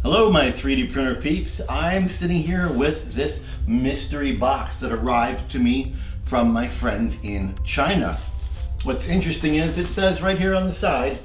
Hello my 3D printer peeps. I'm sitting here with this mystery box that arrived to me from my friends in China. What's interesting is it says right here on the side,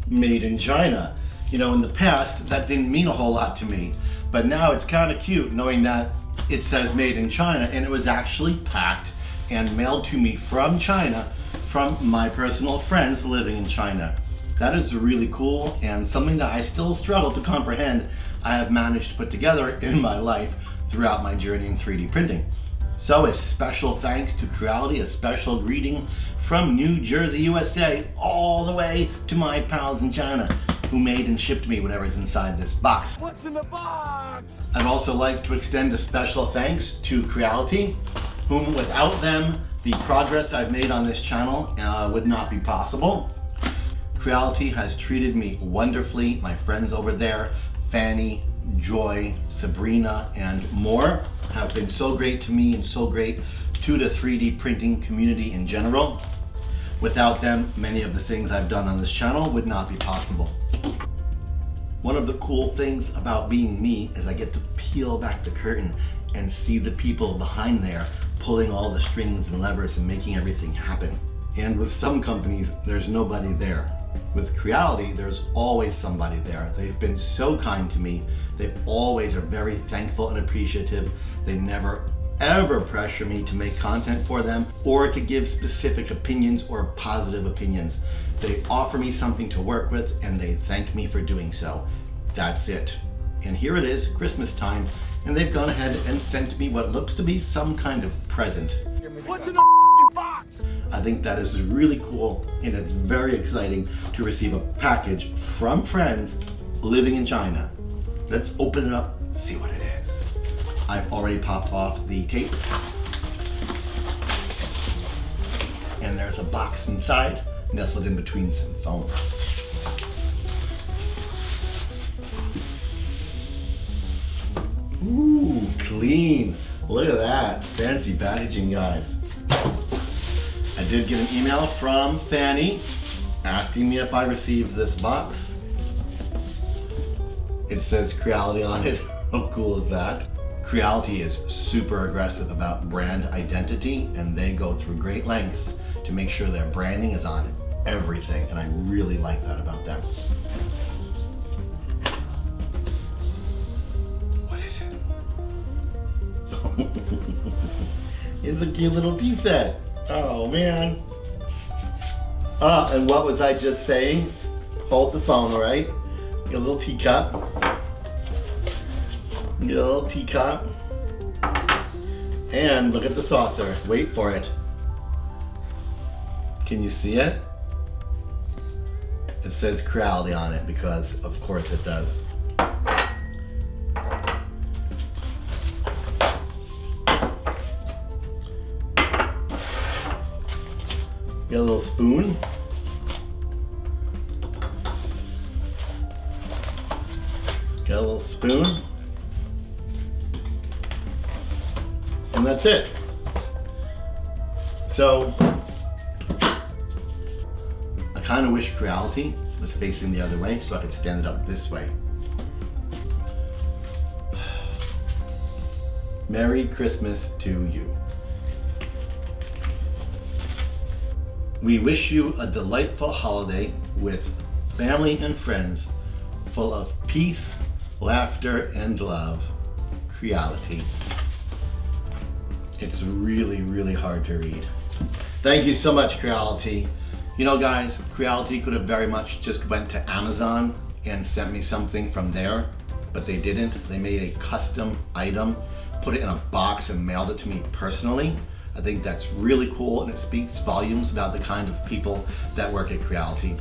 made in China. You know, in the past that didn't mean a whole lot to me, but now it's kind of cute knowing that it says made in China, and it was actually packed and mailed to me from China from my personal friends living in China. That is really cool and something that I still struggle to comprehend I have managed to put together in my life throughout my journey in 3D printing. So a special thanks to Creality, a special greeting from New Jersey, USA, all the way to my pals in China who made and shipped me whatever's inside this box. What's in the box? I'd also like to extend a special thanks to Creality, whom without them, the progress I've made on this channel would not be possible. Creality has treated me wonderfully. My friends over there, Fanny, Joy, Sabrina, and more have been so great to me and so great to the 3D printing community in general. Without them, many of the things I've done on this channel would not be possible. One of the cool things about being me is I get to peel back the curtain and see the people behind there pulling all the strings and levers and making everything happen. And with some companies, there's nobody there. With Creality, there's always somebody there. They've been so kind to me. They always are very thankful and appreciative. They never ever pressure me to make content for them or to give specific opinions or positive opinions. They offer me something to work with and they thank me for doing so. That's it. And here it is, Christmas time, and they've gone ahead and sent me what looks to be some kind of present. What's in the box? I think that is really cool, and it's very exciting to receive a package from friends living in China. Let's open it up, see what it is. I've already popped off the tape. And there's a box inside, nestled in between some foam. Ooh, clean. Look at that, fancy packaging, guys. I did get an email from Fanny asking me if I received this box. It says Creality on it. How cool is that? Creality is super aggressive about brand identity, and they go through great lengths to make sure their branding is on everything, and I really like that about them. What is it? It's a cute little tea set. Oh man. And what was I just saying? Hold the phone, all right? Get a little teacup. Get a little teacup. And look at the saucer. Wait for it. Can you see it? It says Creality on it because of course it does. Get a little spoon. Get a little spoon. And that's it. So, I kind of wish Creality was facing the other way so I could stand it up this way. Merry Christmas to you. We wish you a delightful holiday with family and friends, full of peace, laughter, and love. Creality. It's really, really hard to read. Thank you so much, Creality. You know, guys, Creality could have very much just went to Amazon and sent me something from there, but they didn't. They made a custom item, put it in a box, and mailed it to me personally. I think that's really cool, and it speaks volumes about the kind of people that work at Creality.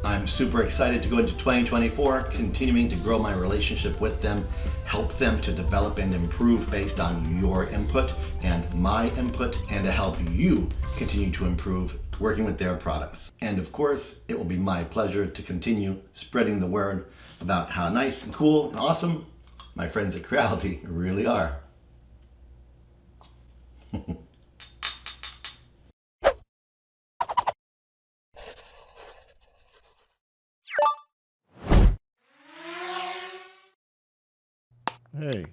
I'm super excited to go into 2024, continuing to grow my relationship with them, help them to develop and improve based on your input and my input, and to help you continue to improve working with their products. And of course, it will be my pleasure to continue spreading the word about how nice and cool and awesome my friends at Creality really are. Hey.